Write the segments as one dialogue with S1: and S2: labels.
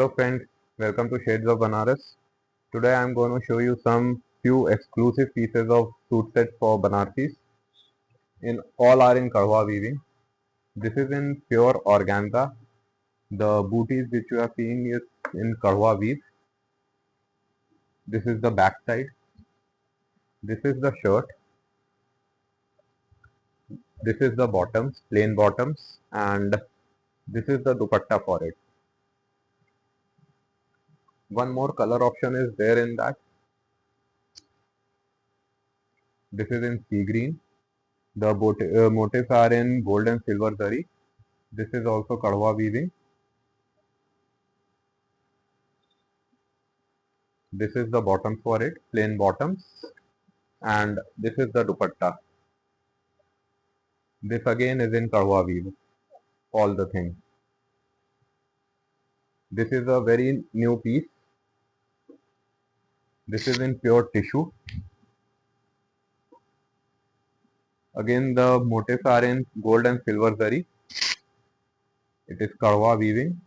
S1: Hello friends, welcome to Shades of Banaras. Today I am going to show you some few exclusive pieces of suit sets for Banarsis. All are in Karwa weaving. This is in pure organza. The booties which you are seeing is in Karwa weave. This is the back side. This is the shirt. This is the bottoms, plain bottoms, and this is the dupatta for it. One more color option is there in that. This is in sea green. The motifs are in gold and silver zari. This is also Kadwa weaving. This is the bottom for it, plain bottoms, and this is the dupatta. This again is in Kadwa weave, all the things. This is a very new piece. This is in pure tissue. Again the motifs are in gold and silver zari. It is Kadwa weaving.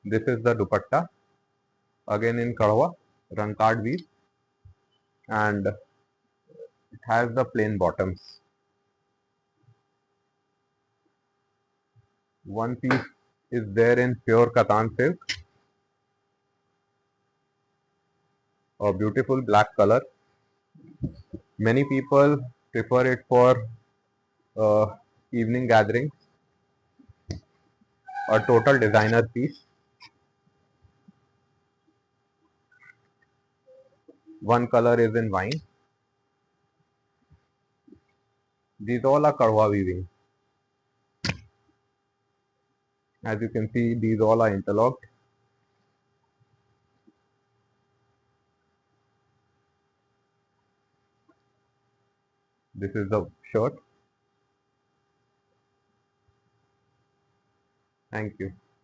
S1: This is the dupatta. Again in Kadwa, rankad weave, and it has the plain bottoms. One piece is there in pure katan silk, a beautiful black color. Many people prefer it for evening gatherings. A total designer piece. One color is in wine. These all are Kadwa weaving. As you can see, these all are interlocked. This is the shirt. Thank you.